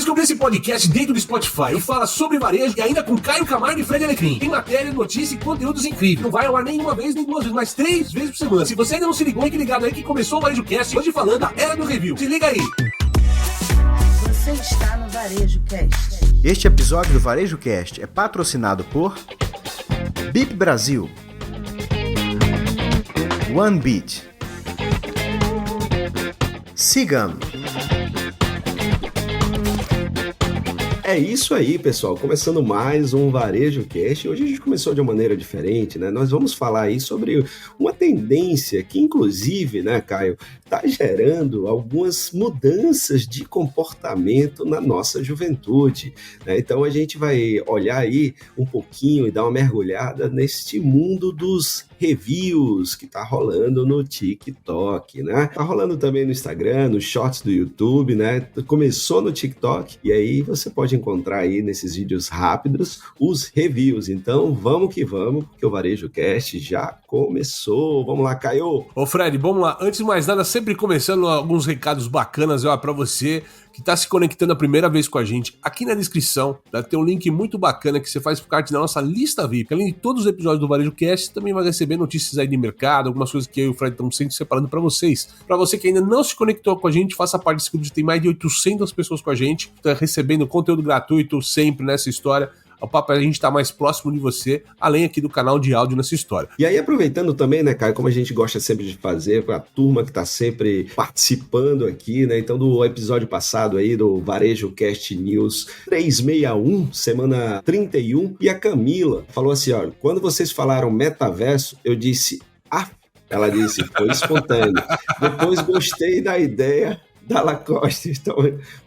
Descobri esse podcast dentro do Spotify e fala sobre varejo e ainda com Caio Camargo e Fred Alecrim. Tem matéria, notícia e conteúdos incríveis. Não vai ao ar nem uma vez, nem duas vezes, mas 3 vezes por semana. Se você ainda não se ligou, fique ligado aí que começou o Varejo Cast, hoje falando da Era do Review. Se liga aí. Você está no Varejo Cast. Este episódio do Varejo Cast é patrocinado por BIP Brasil, OneBeat, Sigam. É isso aí, pessoal. Começando mais um Varejo Cast. Hoje a gente começou de uma maneira diferente, né? Nós vamos falar aí sobre uma tendência que, inclusive, né, Caio, está gerando algumas mudanças de comportamento na nossa juventude, né? Então a gente vai olhar aí um pouquinho e dar uma mergulhada neste mundo dos reviews que tá rolando no TikTok, né? Tá rolando também no Instagram, nos shorts do YouTube, né? Começou no TikTok e aí você pode encontrar aí nesses vídeos rápidos os reviews. Então vamos que vamos, porque o Varejo Cast já começou. Vamos lá, Caio! Ô Fred, vamos lá. Antes de mais nada, sempre começando alguns recados bacanas para você que está se conectando a primeira vez com a gente. Aqui na descrição tem um link muito bacana que você faz parte da nossa lista VIP. Além de todos os episódios do Varejo Cast, você também vai receber notícias aí de mercado, algumas coisas que eu e o Fred estamos sempre separando para vocês. Para você que ainda não se conectou com a gente, faça parte desse grupo. Tem mais de 800 pessoas com a gente, tá recebendo conteúdo gratuito sempre nessa história. O papo é a gente estar mais próximo de você, além aqui do canal de áudio nessa história. E aí, aproveitando também, né, Caio, como a gente gosta sempre de fazer, com a turma que está sempre participando aqui, né, então do episódio passado aí, do Varejo Cast News 361, semana 31, e a Camila falou assim, ó, quando vocês falaram metaverso, eu disse, ela disse, foi espontâneo. Depois gostei da ideia da Lacoste, então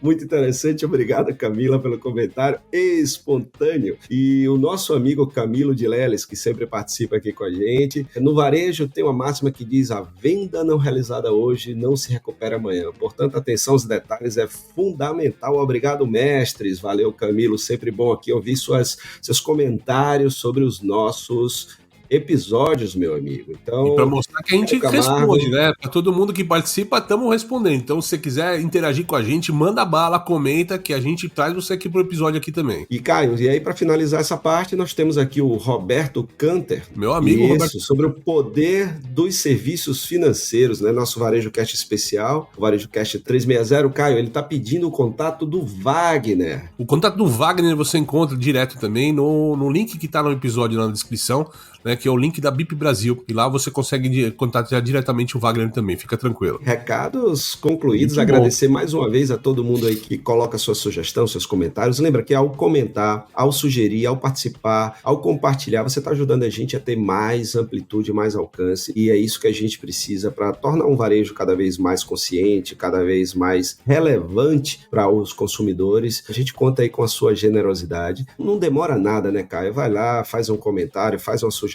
muito interessante, obrigado Camila pelo comentário espontâneo. E o nosso amigo Camilo de Leles, que sempre participa aqui com a gente, no varejo tem uma máxima que diz, a venda não realizada hoje não se recupera amanhã, portanto atenção aos detalhes é fundamental. Obrigado mestres, valeu Camilo, sempre bom aqui ouvir seus comentários sobre os nossos episódios, meu amigo. Então, e para mostrar que a gente responde, né? Para todo mundo que participa, estamos respondendo. Então, se você quiser interagir com a gente, manda bala, comenta, que a gente traz você aqui pro episódio aqui também. E Caio, e aí para finalizar essa parte, nós temos aqui o Roberto Canter. Meu amigo Roberto. Sobre o poder dos serviços financeiros, né? Nosso Varejo Cast especial, o Varejo Cast 360. Caio, ele tá pedindo o contato do Wagner. O contato do Wagner você encontra direto também no link que tá no episódio na descrição, né, que é o link da BIP Brasil, e lá você consegue contatar diretamente o Wagner também, fica tranquilo. Recados concluídos, muito agradecer mais uma vez a todo mundo aí que coloca sua sugestão, seus comentários. Lembra que ao comentar, ao sugerir, ao participar, ao compartilhar, você está ajudando a gente a ter mais amplitude, mais alcance, e é isso que a gente precisa para tornar um varejo cada vez mais consciente, cada vez mais relevante para os consumidores. A gente conta aí com a sua generosidade. Não demora nada, né, Caio? Vai lá, faz um comentário, faz uma sugestão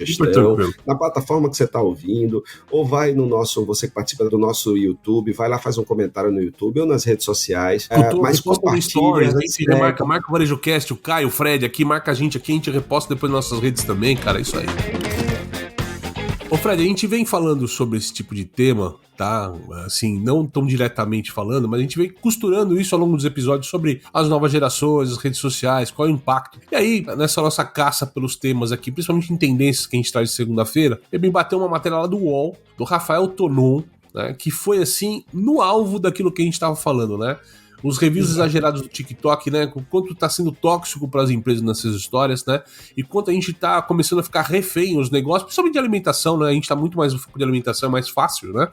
na plataforma que você está ouvindo, ou vai no nosso, você que participa do nosso YouTube, vai lá, faz um comentário no YouTube ou nas redes sociais, mas compartilha, marca o Varejo Cast, o Caio, o Fred aqui, marca a gente reposta depois nas nossas redes também, cara, isso aí. Ô Fred, a gente vem falando sobre esse tipo de tema, tá? Assim, não tão diretamente falando, mas a gente vem costurando isso ao longo dos episódios sobre as novas gerações, as redes sociais, qual é o impacto. E aí, nessa nossa caça pelos temas aqui, principalmente em tendências que a gente traz de segunda-feira, eu me bateu uma matéria lá do UOL, do Rafael Tonon, né? Que foi, assim, no alvo daquilo que a gente estava falando, né? Os reviews exagerados do TikTok, né? O quanto tá sendo tóxico para as empresas nessas histórias, né? E quanto a gente tá começando a ficar refém os negócios, principalmente de alimentação, né? A gente tá muito mais no foco de alimentação, é mais fácil, né?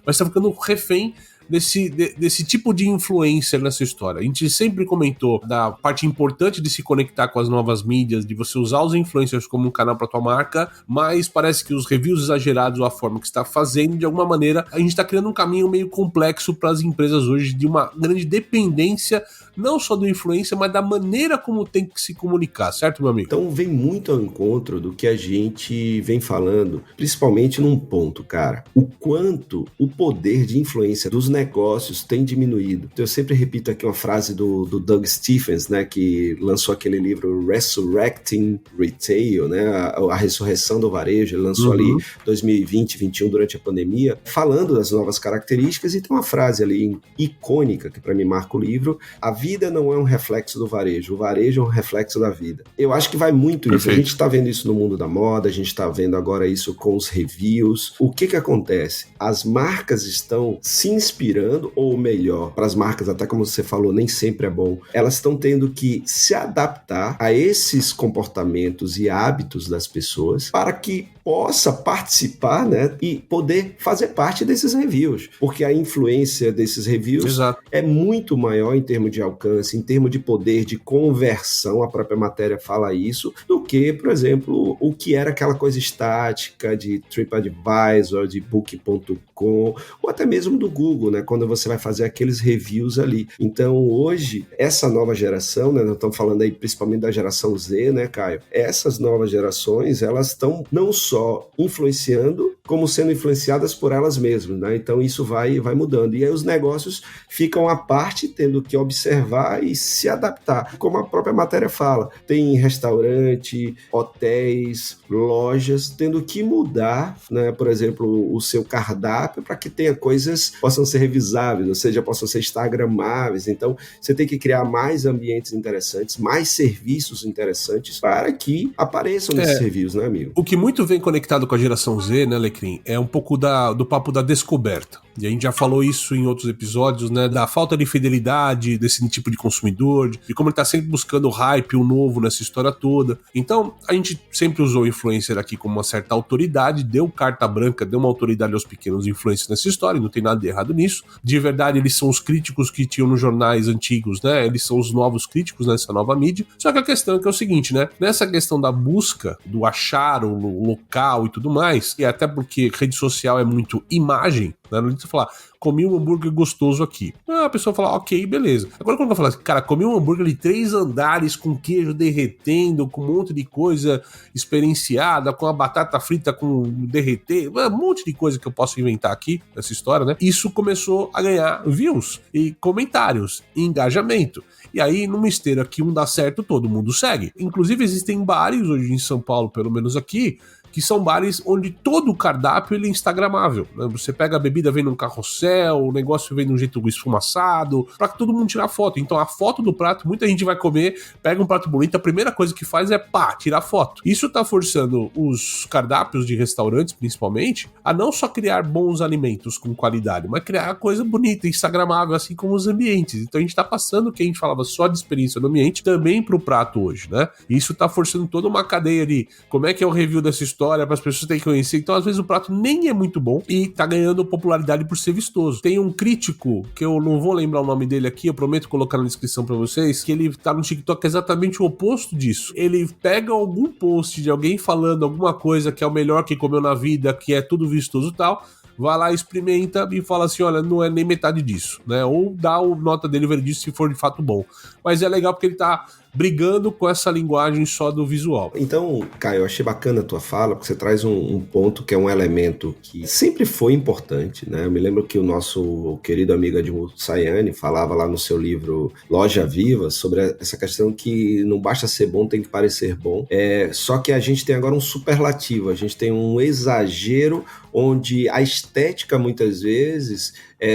Mas tá ficando refém desse tipo de influencer nessa história. A gente sempre comentou da parte importante de se conectar com as novas mídias, de você usar os influencers como um canal para tua marca, mas parece que os reviews exagerados ou a forma que está fazendo, de alguma maneira, a gente está criando um caminho meio complexo para as empresas hoje de uma grande dependência, não só do influencer, mas da maneira como tem que se comunicar, certo, meu amigo? Então vem muito ao encontro do que a gente vem falando, principalmente num ponto, cara, o quanto o poder de influência dos negócios têm diminuído. Então, eu sempre repito aqui uma frase do Doug Stephens, né, que lançou aquele livro Resurrecting Retail, né, a ressurreição do varejo. Ele lançou ali 2020, 2021, durante a pandemia, falando das novas características, e tem uma frase ali icônica que para mim marca o livro: a vida não é um reflexo do varejo, o varejo é um reflexo da vida. Eu acho que vai muito nisso. A gente está vendo isso no mundo da moda, a gente está vendo agora isso com os reviews. O que acontece? As marcas estão se inspirando, ou melhor, para as marcas, até como você falou, nem sempre é bom, elas estão tendo que se adaptar a esses comportamentos e hábitos das pessoas para que possa participar, né, e poder fazer parte desses reviews, porque a influência desses reviews é muito maior em termos de alcance, em termos de poder de conversão, a própria matéria fala isso, do que, por exemplo, o que era aquela coisa estática de TripAdvisor, de Book.com, ou até mesmo do Google, né, quando você vai fazer aqueles reviews ali. Então, hoje, essa nova geração, né, nós estamos falando aí principalmente da geração Z, né, Caio? Essas novas gerações, elas estão não só influenciando, como sendo influenciadas por elas mesmas, né? Então isso vai mudando. E aí os negócios ficam à parte, tendo que observar e se adaptar. Como a própria matéria fala, tem restaurante, hotéis, lojas, tendo que mudar, né? Por exemplo, o seu cardápio para que tenha coisas que possam ser revisáveis, ou seja, possam ser instagramáveis. Então você tem que criar mais ambientes interessantes, mais serviços interessantes para que apareçam nesses reviews, né, amigo? O que muito vem conectado com a geração Z, né, Alecrim, é um pouco do papo da descoberta. E a gente já falou isso em outros episódios, né, da falta de fidelidade desse tipo de consumidor, de como ele tá sempre buscando o hype, o novo nessa história toda. Então, a gente sempre usou o influencer aqui como uma certa autoridade, deu carta branca, deu uma autoridade aos pequenos influencers nessa história, não tem nada de errado nisso. De verdade, eles são os críticos que tinham nos jornais antigos, né, eles são os novos críticos nessa nova mídia. Só que a questão é que é o seguinte, né, nessa questão da busca, do achar o local e tudo mais, e até porque rede social é muito imagem, né, não adianta falar, comi um hambúrguer gostoso aqui. A pessoa fala, ok, beleza. Agora quando eu falo assim, cara, comi um hambúrguer de 3 andares com queijo derretendo, com um monte de coisa experienciada, com a batata frita com derreter, um monte de coisa que eu posso inventar aqui nessa história, né? Isso começou a ganhar views e comentários e engajamento. E aí, numa esteira que um dá certo, todo mundo segue. Inclusive, existem bares hoje em São Paulo, pelo menos aqui, que são bares onde todo o cardápio ele é instagramável, né? Você pega a bebida, vem num carrossel, o negócio vem de um jeito esfumaçado, pra todo mundo tirar foto. Então a foto do prato, muita gente vai comer, pega um prato bonito, a primeira coisa que faz é tirar foto. Isso tá forçando os cardápios de restaurantes, principalmente, a não só criar bons alimentos com qualidade, mas criar coisa bonita, instagramável, assim como os ambientes. Então a gente tá passando o que a gente falava só de experiência no ambiente, também pro prato hoje, né? E isso tá forçando toda uma cadeia de como é que é o review dessa história, para as pessoas terem que conhecer. Então, às vezes, o prato nem é muito bom e tá ganhando popularidade por ser vistoso. Tem um crítico, que eu não vou lembrar o nome dele aqui, eu prometo colocar na descrição para vocês, que ele tá no TikTok exatamente o oposto disso. Ele pega algum post de alguém falando alguma coisa que é o melhor que comeu na vida, que é tudo vistoso e tal, vai lá, experimenta e fala assim, olha, não é nem metade disso, né? Ou dá o nota dele veredito se for de fato bom. Mas é legal porque ele tá brigando com essa linguagem só do visual. Então, Caio, eu achei bacana a tua fala, porque você traz um ponto que é um elemento que sempre foi importante, né? Eu me lembro que o nosso querido amigo Edmundo Sayane falava lá no seu livro Loja Viva sobre essa questão que não basta ser bom, tem que parecer bom. Só que a gente tem agora um superlativo, a gente tem um exagero onde a estética muitas vezes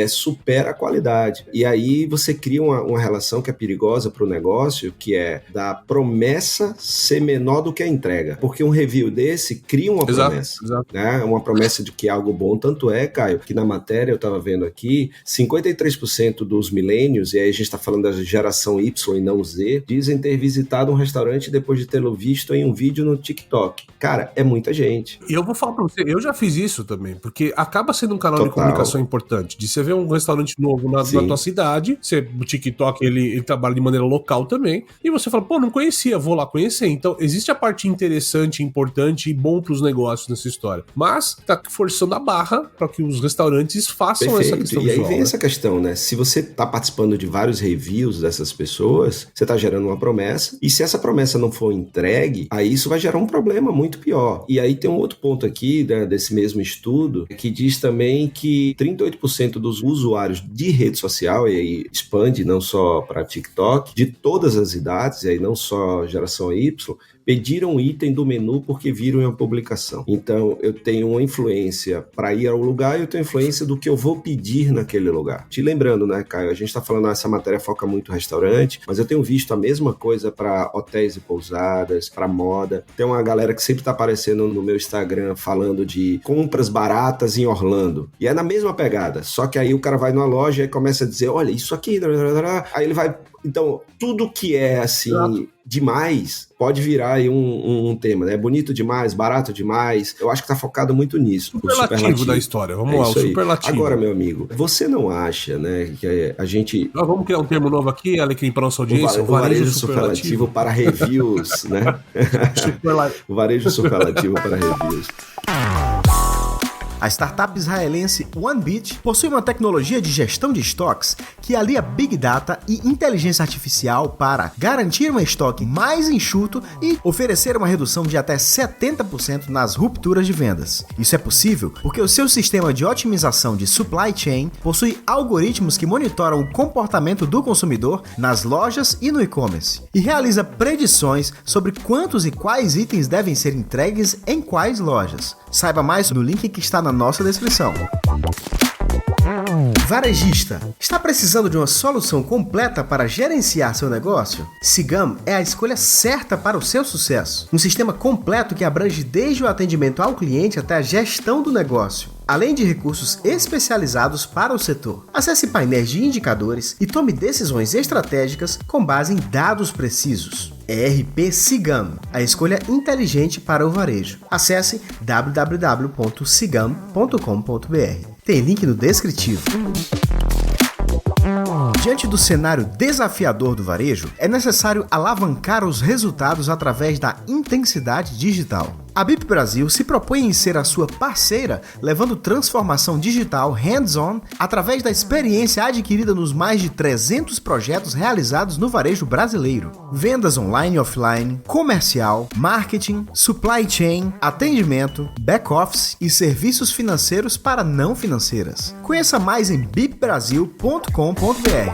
supera a qualidade. E aí você cria uma relação que é perigosa para o negócio, que é da promessa ser menor do que a entrega. Porque um review desse cria uma promessa. Né? Uma promessa de que é algo bom. Tanto é, Caio, que na matéria eu estava vendo aqui, 53% dos millennials, e aí a gente está falando da geração Y e não Z, dizem ter visitado um restaurante depois de tê-lo visto em um vídeo no TikTok. Cara, é muita gente. E eu vou falar para você, eu já fiz isso também, porque acaba sendo um canal de comunicação importante. De você ver um restaurante novo na tua cidade, o TikTok ele trabalha de maneira local também, e você fala, pô, não conhecia, vou lá conhecer. Então, existe a parte interessante, importante e bom pros negócios nessa história. Mas tá forçando a barra para que os restaurantes façam essa questão visual. E aí vem essa questão, né? Se você tá participando de vários reviews dessas pessoas, você tá gerando uma promessa, e se essa promessa não for entregue, aí isso vai gerar um problema muito pior. E aí tem um outro ponto aqui, né, desse mesmo estudo, que diz também que 38% dos usuários de rede social, e aí expande não só para TikTok, de todas as idades, e aí não só geração Y, pediram item do menu porque viram uma publicação. Então, eu tenho uma influência para ir ao lugar e eu tenho influência do que eu vou pedir naquele lugar. Te lembrando, né, Caio? A gente está falando, essa matéria foca muito no restaurante, mas eu tenho visto a mesma coisa para hotéis e pousadas, para moda. Tem uma galera que sempre está aparecendo no meu Instagram falando de compras baratas em Orlando. E é na mesma pegada, só que aí o cara vai numa loja e começa a dizer, olha, isso aqui... Aí ele vai... Então, tudo que é, assim, demais, pode virar aí um tema, né? Bonito demais, barato demais. Eu acho que tá focado muito nisso. Superlativo da história. Vamos lá, o superlativo. Agora, meu amigo, você não acha, né, que a gente... Nós vamos criar um termo novo aqui, Alecrim, para nossa audiência. O varejo superlativo para reviews, né? O varejo superlativo para reviews. A startup israelense OneBit possui uma tecnologia de gestão de estoques que alia Big Data e inteligência artificial para garantir um estoque mais enxuto e oferecer uma redução de até 70% nas rupturas de vendas. Isso é possível porque o seu sistema de otimização de supply chain possui algoritmos que monitoram o comportamento do consumidor nas lojas e no e-commerce e realiza predições sobre quantos e quais itens devem ser entregues em quais lojas. Saiba mais no link que está na nossa descrição. Varejista, está precisando de uma solução completa para gerenciar seu negócio? Cigam é a escolha certa para o seu sucesso. Um sistema completo que abrange desde o atendimento ao cliente até a gestão do negócio, além de recursos especializados para o setor. Acesse painéis de indicadores e tome decisões estratégicas com base em dados precisos. ERP Cigam, a escolha inteligente para o varejo. Acesse www.cigam.com.br. Tem link no descritivo. Diante do cenário desafiador do varejo, é necessário alavancar os resultados através da intensidade digital. A BIP Brasil se propõe em ser a sua parceira, levando transformação digital hands-on através da experiência adquirida nos mais de 300 projetos realizados no varejo brasileiro. Vendas online e offline, comercial, marketing, supply chain, atendimento, back-office e serviços financeiros para não financeiras. Conheça mais em bipbrasil.com.br.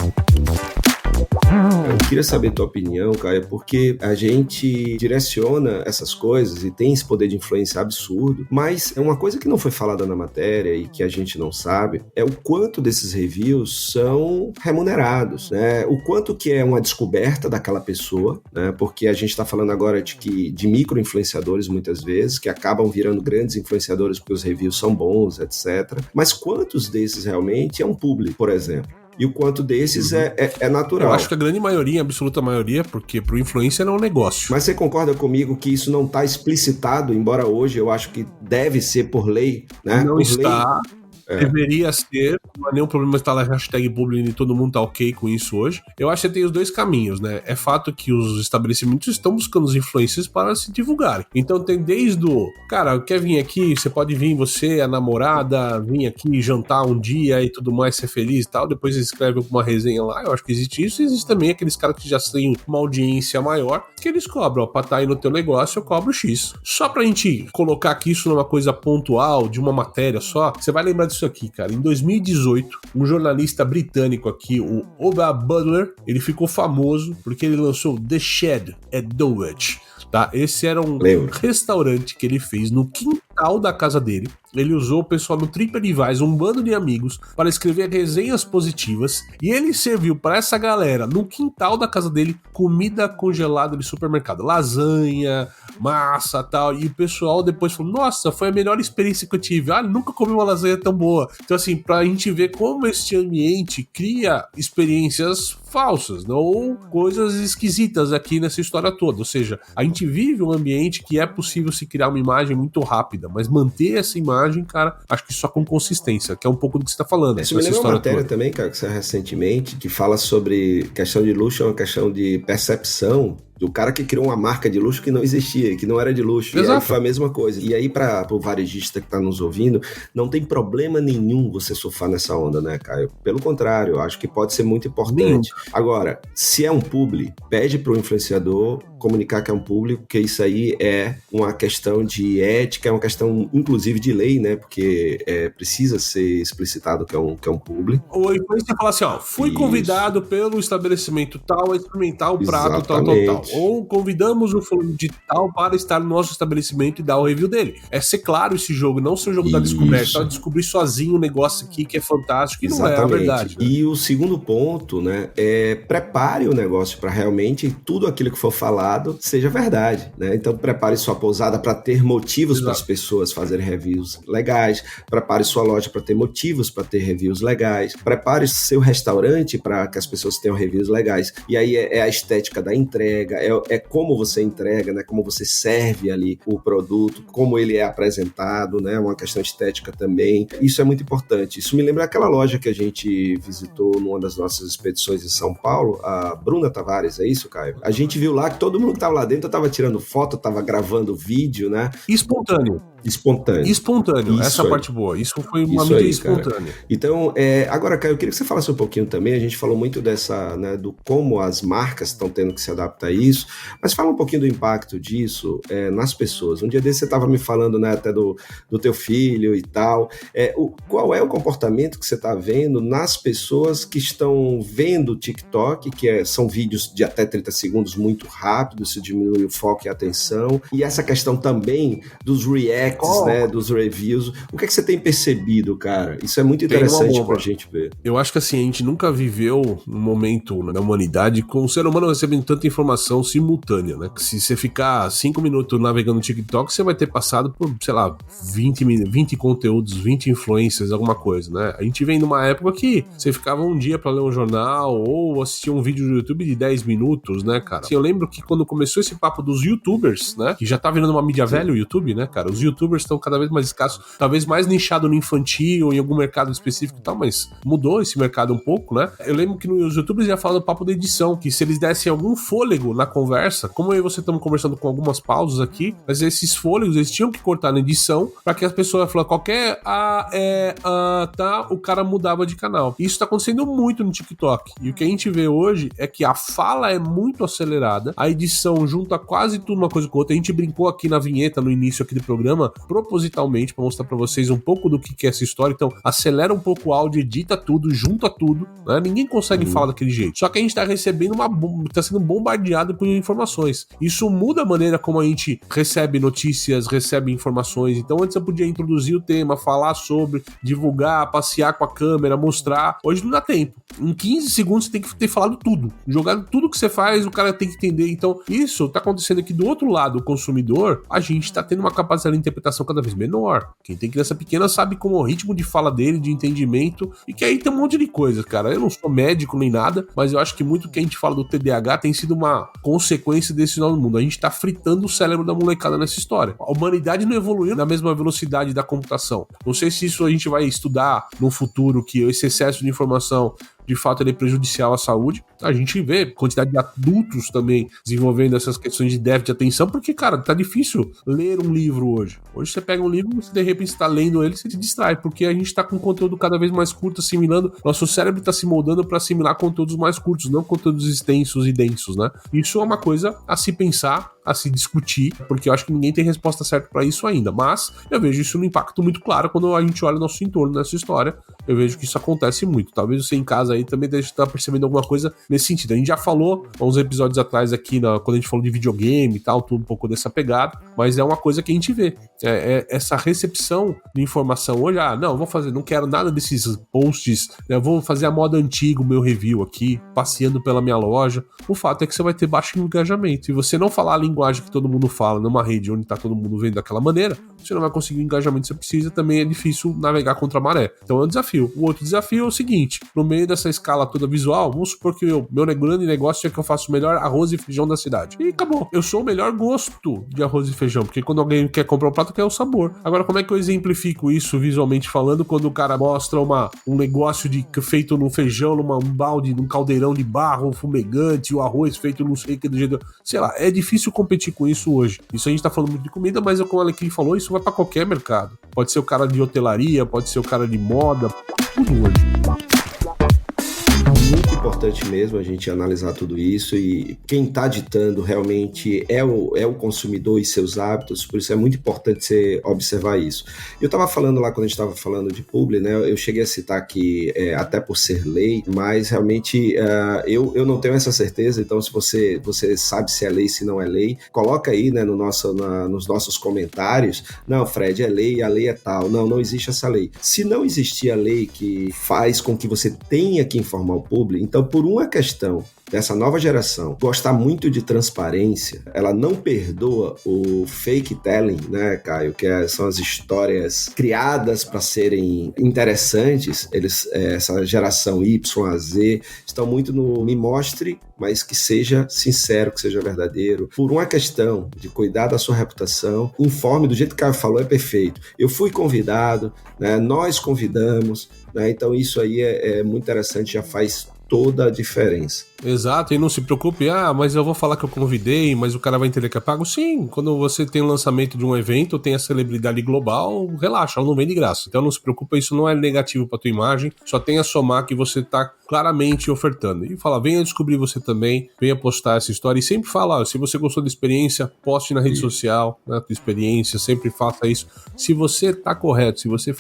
Eu queria saber tua opinião, Caio, porque a gente direciona essas coisas e tem esse poder de influência absurdo, mas é uma coisa que não foi falada na matéria e que a gente não sabe, é o quanto desses reviews são remunerados, né? O quanto que é uma descoberta daquela pessoa, né? Porque a gente está falando agora de micro-influenciadores muitas vezes, que acabam virando grandes influenciadores porque os reviews são bons, etc. Mas quantos desses realmente é um público, por exemplo? E o quanto desses é natural. Eu acho que a grande maioria, a absoluta maioria, porque pro influencer é um negócio. Mas você concorda comigo que isso não está explicitado, embora hoje eu acho que deve ser por lei, né? Não por está... Lei. Deveria ser, não há nenhum problema estar lá hashtag public e todo mundo tá ok com isso hoje. Eu acho que tem os dois caminhos, né? É fato que os estabelecimentos estão buscando os influencers para se divulgarem. Então tem desde o... Cara, quer vir aqui, você pode vir, você, a namorada, vir aqui jantar um dia e tudo mais, ser feliz e tal. Depois eles escrevem alguma resenha lá. Eu acho que existe isso. E existe também aqueles caras que já têm uma audiência maior, que eles cobram, ó, pra estar aí no teu negócio, eu cobro X. Só pra gente colocar aqui isso numa coisa pontual, de uma matéria só, você vai lembrar disso aqui, cara. Em 2018, um jornalista britânico aqui, o Oba Butler, ele ficou famoso porque ele lançou The Shed at Dulwich, tá? Esse era um restaurante que ele fez no quintal da casa dele. Ele usou o pessoal no TripAdvisor, um bando de amigos, para escrever resenhas positivas, e ele serviu para essa galera, no quintal da casa dele, comida congelada de supermercado, lasanha, massa, tal, e o pessoal depois falou, nossa, foi a melhor experiência que eu tive, nunca comi uma lasanha tão boa. Então assim, pra gente ver como este ambiente cria experiências falsas, não? Ou coisas esquisitas aqui nessa história toda, ou seja, a gente vive um ambiente que é possível se criar uma imagem muito rápida, mas manter essa imagem, cara, acho que só com consistência, que é um pouco do que você tá falando. Isso me lembra uma matéria também, cara, que saiu recentemente, que fala sobre questão de luxo, é uma questão de percepção do cara que criou uma marca de luxo que não existia, que não era de luxo. Exato. E aí foi a mesma coisa. E aí, para o varejista que tá nos ouvindo, não tem problema nenhum você surfar nessa onda, né, Caio? Pelo contrário, eu acho que pode ser muito importante. Agora, se é um publi, pede pro influenciador comunicar que é um público, porque isso aí é uma questão de ética, é uma questão, inclusive, de lei, né? Porque precisa ser explicitado que é um público. Ou depois você fala assim, ó, fui convidado pelo estabelecimento tal a experimentar o prato tal. Ou convidamos o fulano de tal para estar no nosso estabelecimento e dar o review dele. É ser claro esse jogo, não ser o jogo da descoberta, descobrir sozinho um negócio aqui que é fantástico e não é a verdade. Né? E o segundo ponto, né, prepare o negócio para realmente tudo aquilo que for falado seja verdade, né? Então prepare sua pousada para ter motivos para as pessoas fazerem reviews legais, prepare sua loja para ter motivos para ter reviews legais, prepare seu restaurante para que as pessoas tenham reviews legais. E aí é a estética da entrega, é como você entrega, né? Como você serve ali o produto, como ele é apresentado, né? Uma questão estética também. Isso é muito importante. Isso me lembra aquela loja que a gente visitou numa das nossas expedições em São Paulo, a Bruna Tavares, é isso, Caio? A gente viu lá que todo mundo que estava lá dentro estava tirando foto, estava gravando vídeo, né? Espontâneo. Isso essa é a parte boa. Isso foi uma mídia espontânea. Então, agora, Caio, eu queria que você falasse um pouquinho também. A gente falou muito dessa, né, do como as marcas estão tendo que se adaptar a isso, mas fala um pouquinho do impacto disso nas pessoas. Um dia desse você estava me falando, né, até do teu filho e tal. Qual é o comportamento que você está vendo nas pessoas que estão vendo o TikTok, que são vídeos de até 30 segundos muito rápidos, se diminui o foco e a atenção, e essa questão também dos reacts, né, dos reviews. O que é que você tem percebido, cara? Isso é muito interessante pra gente ver. Eu acho que assim, a gente nunca viveu um momento na humanidade com o ser humano recebendo tanta informação simultânea, né? Se você ficar 5 minutos navegando no TikTok, você vai ter passado por, sei lá, 20 conteúdos, 20 influencers, alguma coisa, né? A gente vem numa época que você ficava um dia pra ler um jornal ou assistir um vídeo do YouTube de 10 minutos, né, cara? Assim, eu lembro que quando começou esse papo dos YouTubers, né? Que já tá virando uma mídia velha o YouTube, né, cara? Os YouTubers estão cada vez mais escassos, talvez mais nichado no infantil ou em algum mercado específico e tal, mas mudou esse mercado um pouco, né? Eu lembro que nos YouTubers já falaram do papo da edição, que se eles dessem algum fôlego na conversa, como eu e você estamos conversando com algumas pausas aqui, mas esses fôlegos eles tinham que cortar na edição para que as pessoas falassem qualquer tá, o cara mudava de canal. E isso tá acontecendo muito no TikTok. E o que a gente vê hoje é que a fala é muito acelerada, a edição junta quase tudo uma coisa com outra. A gente brincou aqui na vinheta, no início aqui do programa, propositalmente, para mostrar para vocês um pouco do que é essa história. Então, acelera um pouco o áudio, edita tudo, junta tudo, né? Ninguém consegue falar daquele jeito. Só que a gente tá recebendo tá sendo bombardeado por informações. Isso muda a maneira como a gente recebe notícias, recebe informações. Então, antes eu podia introduzir o tema, falar sobre, divulgar, passear com a câmera, mostrar. Hoje não dá tempo. Em 15 segundos você tem que ter falado tudo. Jogado tudo que você faz, o cara tem que entender. Então, isso tá acontecendo aqui do outro lado, o consumidor, a gente tá tendo uma capacidade de interpretação cada vez menor. Quem tem criança pequena sabe como é o ritmo de fala dele, de entendimento, e que aí tem um monte de coisas, cara. Eu não sou médico nem nada, mas eu acho que muito que a gente fala do TDAH tem sido uma consequência desse novo mundo. A gente tá fritando o cérebro da molecada nessa história. A humanidade não evoluiu na mesma velocidade da computação. Não sei se isso a gente vai estudar no futuro, que esse excesso de informação de fato ele é prejudicial à saúde. A gente vê quantidade de adultos também desenvolvendo essas questões de déficit de atenção, porque, cara, tá difícil ler um livro hoje. Hoje você pega um livro e de repente você tá lendo ele, você se distrai, porque a gente tá com conteúdo cada vez mais curto, assimilando, nosso cérebro tá se moldando para assimilar conteúdos mais curtos, não conteúdos extensos e densos, né? Isso é uma coisa a se pensar, a se discutir, porque eu acho que ninguém tem resposta certa para isso ainda, mas eu vejo isso no impacto muito claro quando a gente olha o nosso entorno nessa história. Eu vejo que isso acontece muito. Talvez você em casa aí também deve estar percebendo alguma coisa nesse sentido. A gente já falou há uns episódios atrás aqui, quando a gente falou de videogame e tal, tudo um pouco dessa pegada, mas é uma coisa que a gente vê. Essa recepção de informação hoje, não quero nada desses posts, né, vou fazer a moda antiga, o meu review aqui, passeando pela minha loja. O fato é que você vai ter baixo engajamento. Se você não falar a linguagem que todo mundo fala numa rede onde tá todo mundo vendo daquela maneira, você não vai conseguir o engajamento que você precisa, também é difícil navegar contra a maré. Então é um desafio. O outro desafio é o seguinte, no meio dessa escala toda visual, vamos supor que o meu grande negócio é que eu faço o melhor arroz e feijão da cidade. E acabou. Eu sou o melhor gosto de arroz e feijão, porque quando alguém quer comprar um prato, quer o sabor. Agora, como é que eu exemplifico isso visualmente falando quando o cara mostra um negócio feito num feijão, num balde, num caldeirão de barro, fumegante, o arroz feito não sei que do jeito... Sei lá, é difícil competir com isso hoje. Isso a gente tá falando muito de comida, mas como o Alecrim falou, isso vai pra qualquer mercado. Pode ser o cara de hotelaria, pode ser o cara de moda, tudo hoje. Muito importante mesmo a gente analisar tudo isso, e quem está ditando realmente é o consumidor e seus hábitos, por isso é muito importante você observar isso. Eu estava falando lá, quando a gente estava falando de publi, né, eu cheguei a citar que até por ser lei, mas realmente eu não tenho essa certeza, então se você sabe se é lei, se não é lei, coloca aí, né, nos nossos comentários. Não, Fred, é lei, a lei é tal. Não existe essa lei. Se não existir a lei que faz com que você tenha que informar o público, então por uma questão dessa nova geração gostar muito de transparência, ela não perdoa o fake telling, né, Caio, que são as histórias criadas para serem interessantes. Essa geração Y a Z estão muito no me mostre, mas que seja sincero, que seja verdadeiro. Por uma questão de cuidar da sua reputação, informe do jeito que o Caio falou, é perfeito. Eu fui convidado, né, nós convidamos, né, então isso aí é muito interessante, já faz toda a diferença. Exato, e não se preocupe, mas eu vou falar que eu convidei, mas o cara vai entender que é pago. Sim, quando você tem o lançamento de um evento, tem a celebridade global, relaxa, ela não vem de graça. Então não se preocupa, isso não é negativo pra tua imagem, só tem a somar que você tá claramente ofertando. E fala, venha descobrir você também, venha postar essa história, e sempre fala, se você gostou da experiência, poste na rede social, né, tua experiência, sempre faça isso. Se você tá correto, se você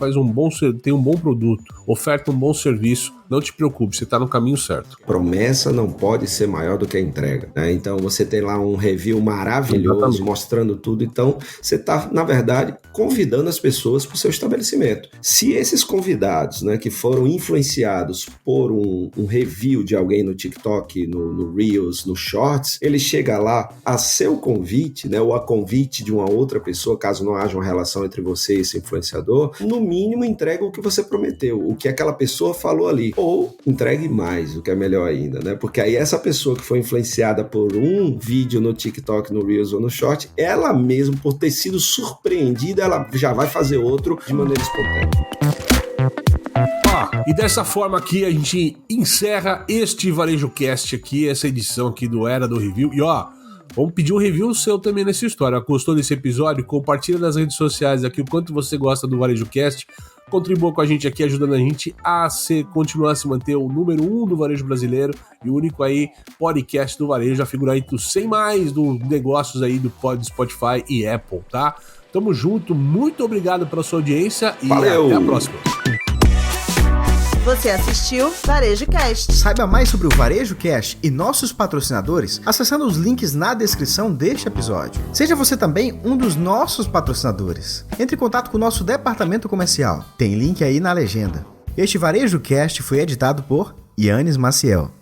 tem um bom produto, oferta um bom serviço, não te preocupe, você tá no caminho certo. Promessa não pode ser maior do que a entrega, né? Então você tem lá um review maravilhoso, exatamente, mostrando tudo, então você está, na verdade, convidando as pessoas para o seu estabelecimento. Se esses convidados, né, que foram influenciados por um review de alguém no TikTok, no Reels, no Shorts, ele chega lá a seu convite, né, ou a convite de uma outra pessoa, caso não haja uma relação entre você e esse influenciador, no mínimo entrega o que você prometeu, o que aquela pessoa falou ali, ou entregue mais, o que é melhor ainda, né? Porque aí essa pessoa que foi influenciada por um vídeo no TikTok, no Reels ou no Short, ela mesmo, por ter sido surpreendida, ela já vai fazer outro de maneira espontânea. E dessa forma aqui a gente encerra este Varejo Cast aqui, essa edição aqui do Era do Review. E vamos pedir um review seu também nessa história. Gostou desse episódio? Compartilha nas redes sociais aqui o quanto você gosta do Varejo Cast. Contribua com a gente aqui, ajudando a gente a continuar a se manter o número 1 do varejo brasileiro e o único aí podcast do varejo a figurar entre os 100 mais dos negócios aí do Spotify e Apple, tá? Tamo junto, muito obrigado pela sua audiência e valeu. Até a próxima. Você assistiu Varejo Cast. Saiba mais sobre o Varejo Cast e nossos patrocinadores acessando os links na descrição deste episódio. Seja você também um dos nossos patrocinadores. Entre em contato com o nosso departamento comercial. Tem link aí na legenda. Este Varejo Cast foi editado por Yannis Maciel.